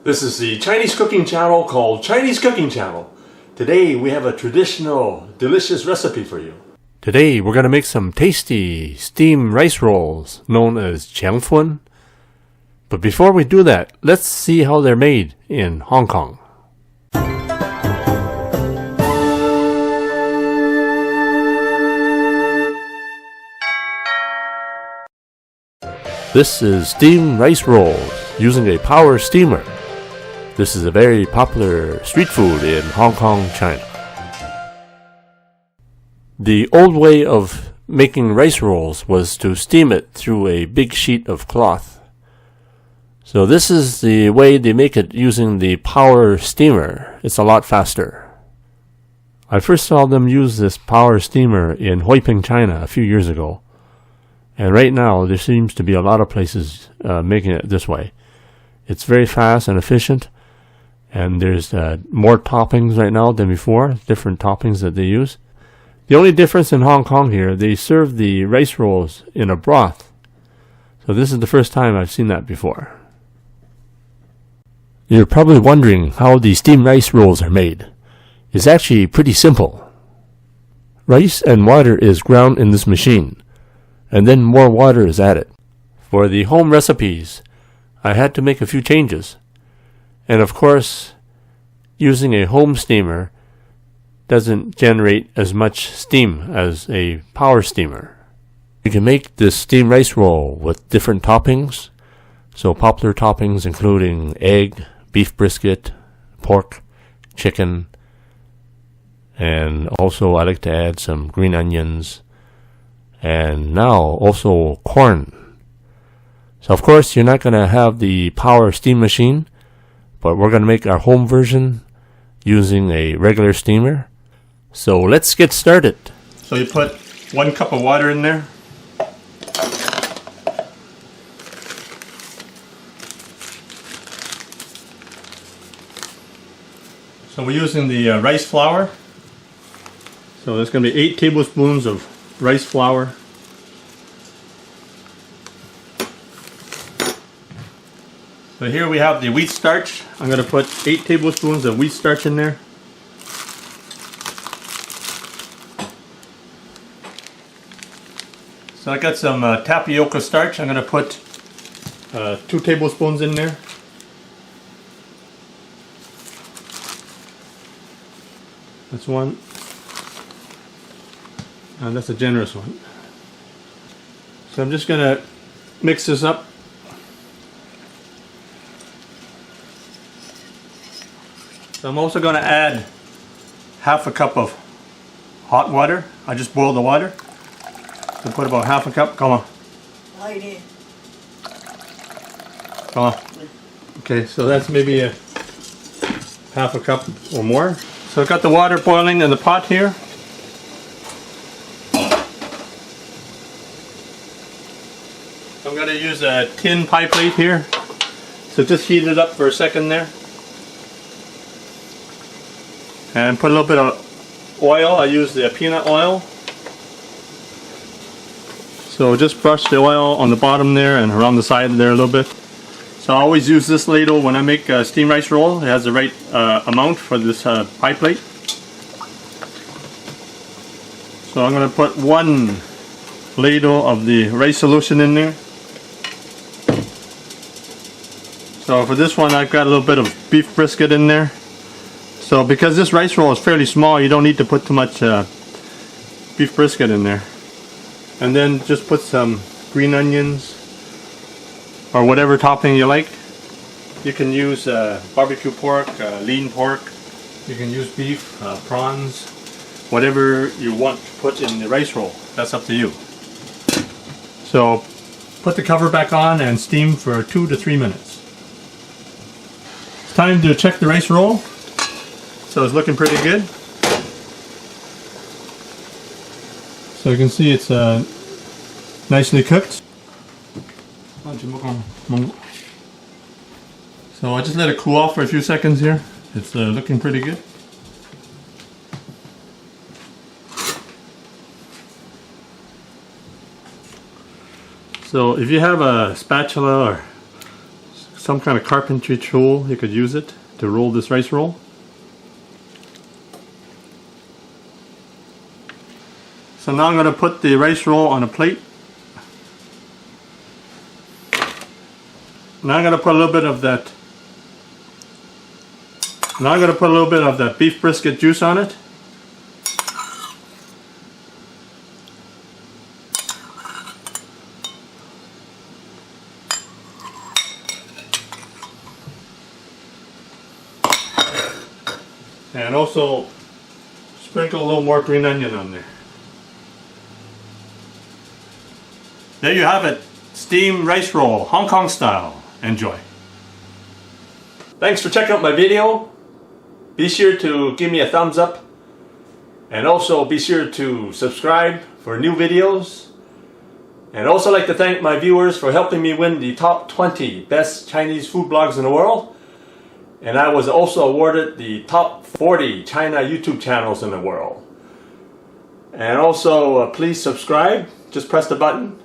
This is the Chinese cooking channel called Chinese Cooking Channel. Today we have a traditional, delicious recipe for you. Today we're going to make some tasty steamed rice rolls known as chiangfun. But before we do that, let's see how they're made in Hong Kong. This is steamed rice rolls using a power steamer. This is a very popular street food in Hong Kong, China. The old way of making rice rolls was to steam it through a big sheet of cloth. So this is the way they make it using the power steamer. It's a lot faster. I first saw them use this power steamer in Huiping, China a few years ago. And right now there seems to be a lot of places making it this way. It's very fast and efficient. And there's more toppings right now than before, different toppings that they use. The only difference in Hong Kong here, they serve the rice rolls in a broth. So this is the first time I've seen that before. You're probably wondering how the steamed rice rolls are made. It's actually pretty simple. Rice and water is ground in this machine, and then more water is added. For the home recipes, I had to make a few changes. And of course, using a home steamer doesn't generate as much steam as a power steamer. You can make this steamed rice roll with different toppings. So popular toppings including egg, beef brisket, pork, chicken, and also I like to add some green onions, and now also corn. So of course you're not going to have the power steam machine, but we're going to make our home version using a regular steamer. So let's get started. So you put 1 cup of water in there. So we're using the rice flour. So there's going to be 8 tablespoons of rice flour. So here we have the wheat starch. I'm going to put 8 tablespoons of wheat starch in there. So I got some tapioca starch. I'm going to put 2 tablespoons in there. That's one. And that's a generous one. So I'm just going to mix this up. So I'm also going to add half a cup of hot water. I just boiled the water. So put about half a cup. Come on. Come on. Okay, so that's maybe a half a cup or more. So I've got the water boiling in the pot here. I'm going to use a tin pie plate here. So just heat it up for a second there. And put a little bit of oil. I use the peanut oil. So just brush the oil on the bottom there and around the side there a little bit. So I always use this ladle when I make a steamed rice roll. It has the right amount for this pie plate. So I'm going to put 1 ladle of the rice solution in there. So for this one I've got a little bit of beef brisket in there. So because this rice roll is fairly small, you don't need to put too much beef brisket in there. And then just put some green onions or whatever topping you like. You can use barbecue pork, lean pork. You can use beef, prawns, whatever you want to put in the rice roll. That's up to you. So put the cover back on and steam for 2 to 3 minutes. It's time to check the rice roll. So it's looking pretty good. So you can see it's nicely cooked. So I just let it cool off for a few seconds here. It's looking pretty good. So if you have a spatula or some kind of carpentry tool, you could use it to roll this rice roll. So now I'm going to put the rice roll on a plate. Now I'm going to put a little bit of that. Now I'm going to put a little bit of that beef brisket juice on it. And also sprinkle a little more green onion on there. There you have it, steamed rice roll, Hong Kong style. Enjoy. Thanks for checking out my video. Be sure to give me a thumbs up, and also be sure to subscribe for new videos. And also like to thank my viewers for helping me win the top 20 best Chinese food blogs in the world. And I was also awarded the top 40 China YouTube channels in the world. And also please subscribe, just press the button.